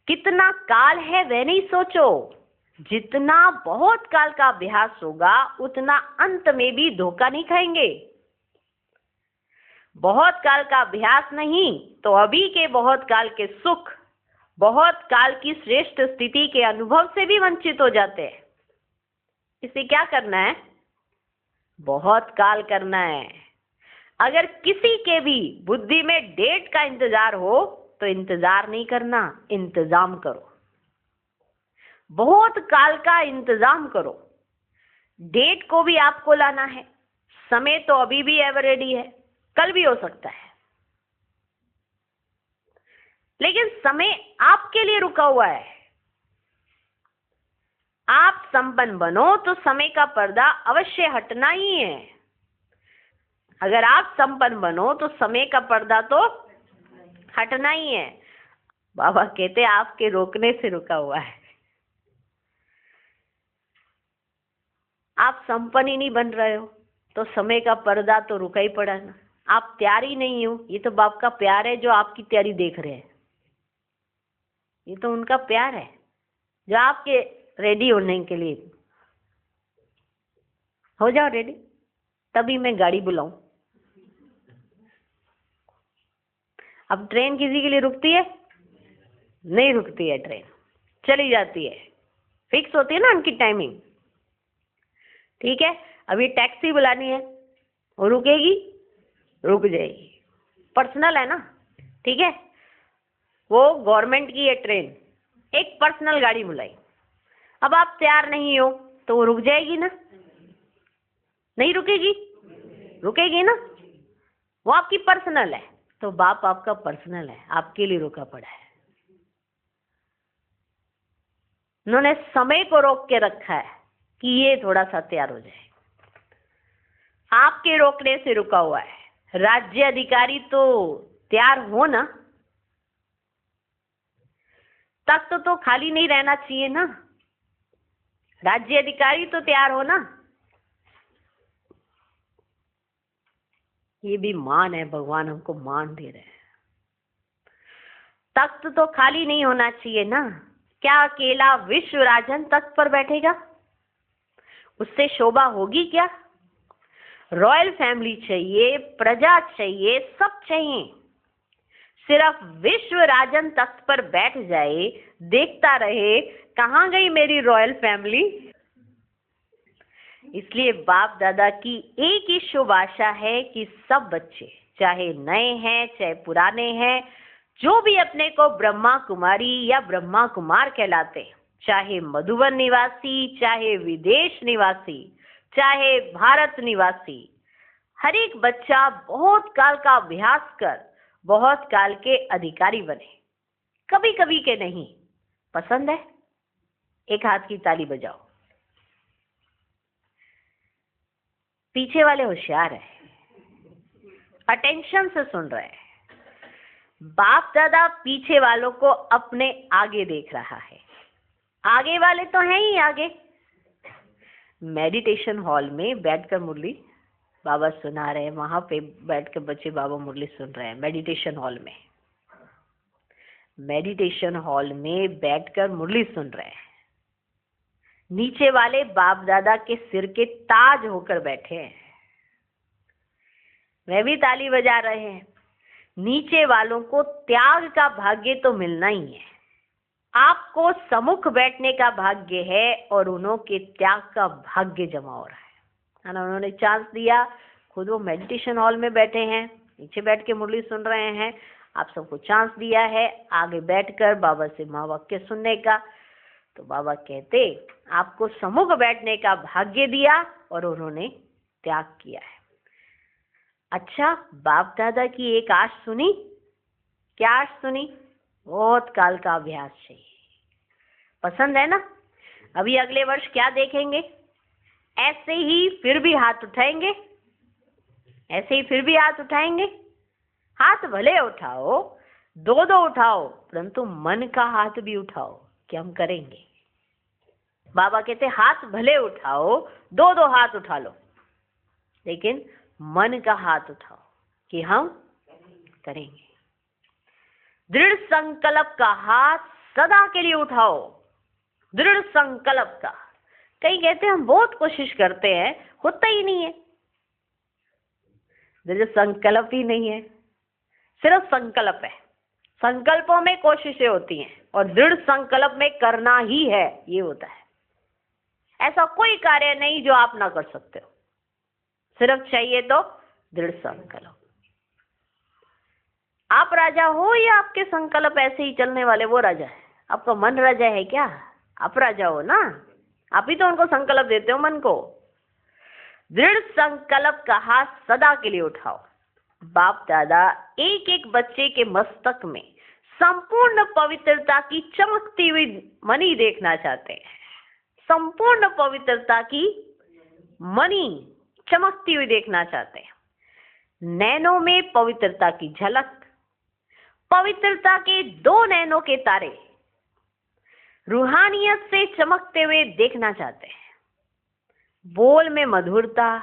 कितना काल है वह नहीं सोचो, जितना बहुत काल का अभ्यास होगा उतना अंत में भी धोखा नहीं खाएंगे। बहुत काल का अभ्यास नहीं तो अभी के बहुत काल के सुख, बहुत काल की श्रेष्ठ स्थिति के अनुभव से भी वंचित हो जाते हैं। इसे क्या करना है? बहुत काल करना है। अगर किसी के भी बुद्धि में डेट का इंतजार हो तो इंतजार नहीं करना, इंतजाम करो। बहुत काल का इंतजाम करो। डेट को भी आपको लाना है। समय तो अभी भी एवर रेडी है, कल भी हो सकता है, लेकिन समय आपके लिए रुका हुआ है। आप संपन्न बनो तो समय का पर्दा अवश्य हटना ही है। अगर आप संपन्न बनो तो समय का पर्दा तो हटना ही है। बाबा कहते आपके रोकने से रुका हुआ है। आप संपन्न ही नहीं बन रहे हो तो समय का पर्दा तो रुका ही पड़ा ना। आप तैयार ही नहीं हो। ये तो बाप का प्यार है जो आपकी तैयारी देख रहे हैं। ये तो उनका प्यार है जो आपके रेडी होने के लिए। हो जाओ रेडी, तभी मैं गाड़ी बुलाऊं। अब ट्रेन किसी के लिए रुकती है? नहीं रुकती है। ट्रेन चली जाती है, फिक्स होती है ना उनकी टाइमिंग। ठीक है, अभी टैक्सी बुलानी है, वो रुकेगी? रुक जाएगी। पर्सनल है ना, ठीक है, वो गवर्नमेंट की है ट्रेन, एक पर्सनल गाड़ी बुलाई। अब आप तैयार नहीं हो तो वो रुक जाएगी ना? नहीं रुकेगी? रुकेगी ना। वो आपकी पर्सनल है। तो बाप आपका पर्सनल है, आपके लिए रुका पड़ा है। उन्होंने समय को रोक के रखा है कि ये थोड़ा सा तैयार हो जाए। आपके रोकने से रुका हुआ है। राज्य अधिकारी तो तैयार हो ना। तख्त तो खाली नहीं रहना चाहिए ना। राज्य अधिकारी तो तैयार हो ना। ये भी मान है, भगवान हमको मान दे रहे हैं। तख्त तो खाली नहीं होना चाहिए ना। क्या अकेला विश्व राजन तख्त पर बैठेगा? उससे शोभा होगी क्या? रॉयल फैमिली चाहिए, प्रजा चाहिए, सब चाहिए। सिर्फ विश्व राजन तख्त पर बैठ जाए, देखता रहे कहाँ गई मेरी रॉयल फैमिली। इसलिए बाप दादा की एक ही शुभ आशा है कि सब बच्चे, चाहे नए हैं चाहे पुराने हैं, जो भी अपने को ब्रह्मा कुमारी या ब्रह्मा कुमार कहलाते, चाहे मधुबन निवासी, चाहे विदेश निवासी, चाहे भारत निवासी, हर एक बच्चा बहुत काल का अभ्यास कर बहुत काल के अधिकारी बने। कभी कभी के नहीं। पसंद है? एक हाथ की ताली बजाओ। पीछे वाले होशियार है, अटेंशन से सुन रहे हैं। बाप दादा पीछे वालों को अपने आगे देख रहा है। आगे वाले तो हैं ही आगे। मेडिटेशन हॉल में बैठकर मुरली बाबा सुना रहे हैं। वहां पे बैठकर बच्चे बाबा मुरली सुन रहे हैं। मेडिटेशन हॉल में, मेडिटेशन हॉल में बैठकर मुरली सुन रहे हैं। नीचे वाले बाप दादा के सिर के ताज होकर बैठे हैं। वह भी ताली बजा रहे हैं। नीचे वालों को त्याग का भाग्य तो मिलना ही है। आपको सम्मुख बैठने का भाग्य है और उन्हों के त्याग का भाग्य जमा हो रहा है ना। उन्होंने चांस दिया, खुद वो मेडिटेशन हॉल में बैठे हैं, नीचे बैठ के मुरली सुन रहे हैं। आप सबको चांस दिया है आगे बैठकर बाबा से महावाक्य सुनने का। तो बाबा कहते आपको सम्मुख बैठने का भाग्य दिया और उन्होंने त्याग किया है। अच्छा, बाप दादा की एक आश सुनी। क्या आश सुनी? बहुत काल का अभ्यास चाहिए। पसंद है ना? अभी अगले वर्ष क्या देखेंगे? ऐसे ही फिर भी हाथ उठाएंगे? ऐसे ही फिर भी हाथ उठाएंगे? हाथ भले उठाओ, दो दो उठाओ, परंतु मन का हाथ भी उठाओ कि हम करेंगे। बाबा कहते हाथ भले उठाओ, दो दो हाथ उठा लो, लेकिन मन का हाथ उठाओ कि हम करेंगे। दृढ़ संकल्प का हाथ सदा के लिए उठाओ। दृढ़ संकल्प का। कई कहते हैं हम बहुत कोशिश करते हैं, होता ही नहीं है। दृढ़ संकल्प ही नहीं है, सिर्फ संकल्प है। संकल्पों में कोशिशें होती हैं और दृढ़ संकल्प में करना ही है, ये होता है। ऐसा कोई कार्य नहीं जो आप ना कर सकते हो, सिर्फ चाहिए तो दृढ़ संकल्प। आप राजा हो या आपके संकल्प ऐसे ही चलने वाले वो राजा है? आपका मन राजा है क्या? आप राजा हो ना, आप ही तो उनको संकल्प देते हो मन को। दृढ़ संकल्प का हाथ सदा के लिए उठाओ। बाप दादा एक एक बच्चे के मस्तक में संपूर्ण पवित्रता की चमकती हुई मणि देखना चाहते हैं। संपूर्ण पवित्रता की मणि चमकती हुई देखना चाहते हैं। नैनों में पवित्रता की झलक, पवित्रता के 2 नैनों के तारे रूहानियत से चमकते हुए देखना चाहते हैं। बोल में मधुरता,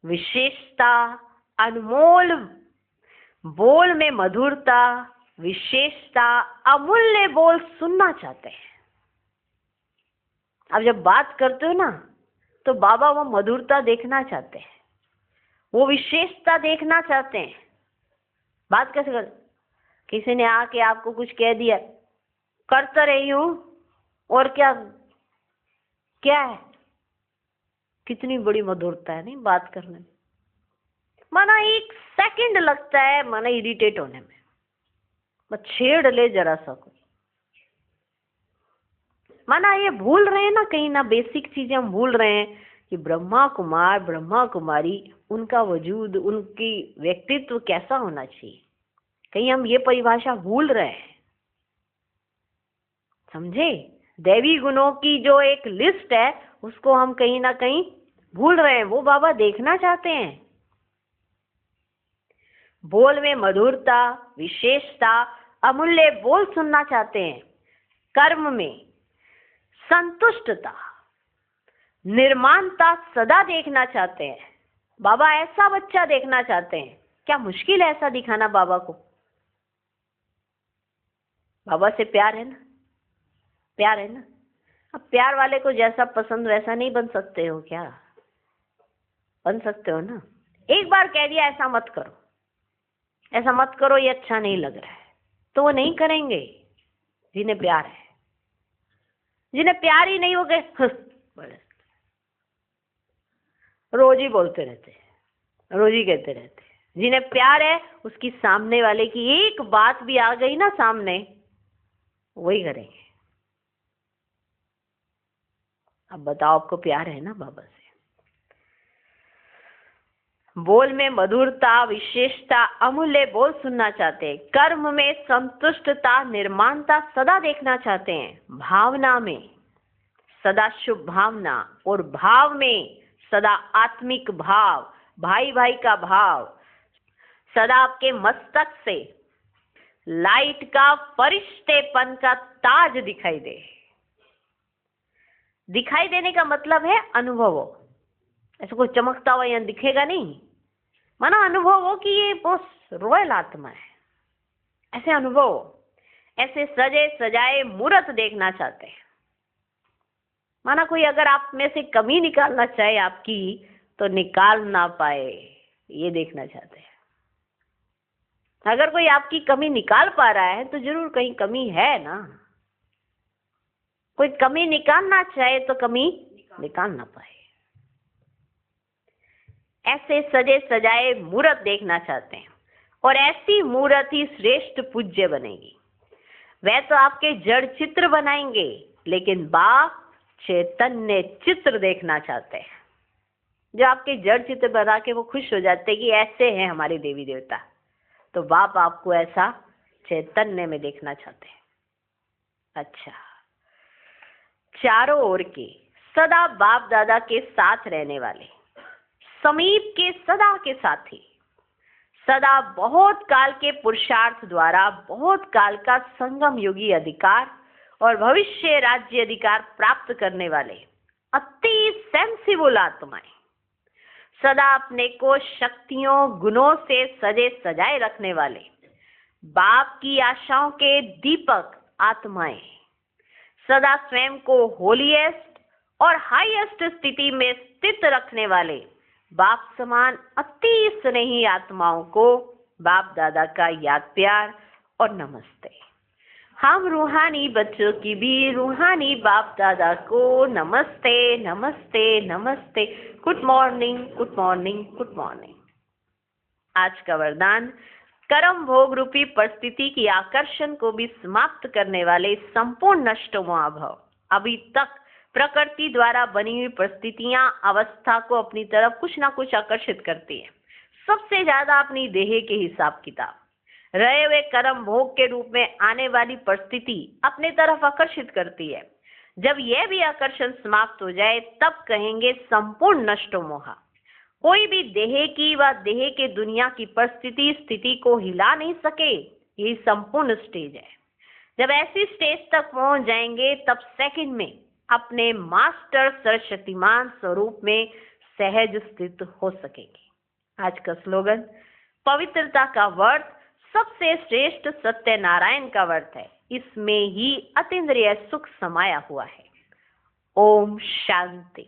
विशेषता, अनमोल बोल में मधुरता, विशेषता, अमूल्य बोल सुनना चाहते हैं। अब जब बात करते हो ना तो बाबा वो मधुरता देखना चाहते हैं, वो विशेषता देखना चाहते हैं। बात कैसे कर, किसी ने आके आपको कुछ कह दिया, करता रही हूं और क्या क्या है, कितनी बड़ी मधुरता है नहीं बात करने में। माना 1 सेकंड लगता है माना इरिटेट होने में, बस छेड़ ले जरा सा कोई। माना ये भूल रहे हैं ना, कहीं ना बेसिक चीजें हम भूल रहे हैं कि ब्रह्मा कुमार ब्रह्मा कुमारी, उनका वजूद, उनकी व्यक्तित्व कैसा होना चाहिए, कहीं हम ये परिभाषा भूल रहे हैं। समझे? दैवी गुणों की जो एक लिस्ट है उसको हम कहीं ना कहीं भूल रहे हैं, वो बाबा देखना चाहते हैं। बोल में मधुरता, विशेषता, अमूल्य बोल सुनना चाहते हैं। कर्म में संतुष्टता, निर्माणता सदा देखना चाहते हैं। बाबा ऐसा बच्चा देखना चाहते हैं। क्या मुश्किल है ऐसा दिखाना बाबा को? बाबा से प्यार है ना, प्यार है ना। अब प्यार वाले को जैसा पसंद वैसा नहीं बन सकते हो क्या? बन सकते हो ना। एक बार कह दिया ऐसा मत करो, ऐसा मत करो, ये अच्छा नहीं लग रहा है, तो वो नहीं करेंगे जिन्हें प्यार है। जिन्हें प्यार ही नहीं हो गए बड़े रोज ही बोलते रहते हैं, रोज ही कहते रहते हैं। जिन्हें प्यार है उसकी सामने वाले की एक बात भी आ गई ना सामने, वही करेंगे। अब बताओ, आपको प्यार है ना बाबा से? बोल में मधुरता, विशेषता, अमूल्य बोल सुनना चाहते हैं। कर्म में संतुष्टता, निर्माणता सदा देखना चाहते हैं। भावना में सदा शुभ भावना, और भाव में सदा आत्मिक भाव, भाई भाई का भाव। सदा आपके मस्तक से लाइट का, फरिश्तेपन का ताज दिखाई दे। दिखाई देने का मतलब है अनुभव हो। ऐसा कोई चमकता हुआ यहाँ दिखेगा नहीं, माना अनुभव हो कि ये बहुत रॉयल आत्मा है, ऐसे अनुभव हो। ऐसे सजे सजाए मूर्त देखना चाहते हैं। माना कोई अगर आप में से कमी निकालना चाहे आपकी, तो निकाल ना पाए, ये देखना चाहते हैं। अगर कोई आपकी कमी निकाल पा रहा है तो जरूर कहीं कमी है ना। कोई कमी निकालना चाहे तो कमी निकाल ना पाए। ऐसे सजे सजाए मूर्त देखना चाहते हैं, और ऐसी मूर्त ही श्रेष्ठ पूज्य बनेगी। वह तो आपके जड़ चित्र बनाएंगे, लेकिन बाप चैतन्य चित्र देखना चाहते हैं। जो आपके जड़ चित्र बना के वो खुश हो जाते हैं कि ऐसे हैं हमारे देवी देवता, तो बाप आपको ऐसा चैतन्य में देखना चाहते हैं। अच्छा, चारों ओर के सदा बाप दादा के साथ रहने वाले, समीप के सदा के साथी, सदा बहुत काल के पुरुषार्थ द्वारा बहुत काल का संगम युगी अधिकार और भविष्य राज्य अधिकार प्राप्त करने वाले अति सेंसिबल आत्माएं, सदा अपने को शक्तियों गुणों से सजे सजाए रखने वाले बाप की आशाओं के दीपक आत्माएं, सदा स्वयं को होलीएस्ट और हाईएस्ट स्थिति में स्थित रखने वाले बाप समान अति स्नेही आत्माओं को बाप दादा का याद प्यार और नमस्ते। हम रूहानी बच्चों की भी रूहानी बाप दादा को नमस्ते नमस्ते नमस्ते। Good morning good morning good morning. आज का वरदान, कर्म भोग रूपी परिस्थिति की आकर्षण को भी समाप्त करने वाले संपूर्ण नष्टों महाभव। अभी तक प्रकृति द्वारा बनी हुई परिस्थितियां अवस्था को अपनी तरफ कुछ ना कुछ आकर्षित करती है, सबसे ज्यादा अपनी देह के हिसाब किताब। रहे हुए कर्म भोग के रूप में आने वाली परिस्थिति अपने तरफ आकर्षित करती है। जब यह भी आकर्षण समाप्त हो जाए तब कहेंगे संपूर्ण नष्टो मोहा। कोई भी देह की व देह के दुनिया की परिस्थिति स्थिति को हिला नहीं सके, यही संपूर्ण स्टेज है। जब ऐसी स्टेज तक पहुंच जाएंगे तब सेकंड में अपने मास्टर सर्वशक्तिमान स्वरूप में सहज स्थित हो सकेंगे। आज का स्लोगन, पवित्रता का वर्त सबसे श्रेष्ठ सत्यनारायण का वर्त है, इसमें ही अतीन्द्रिय सुख समाया हुआ है। ओम शांति।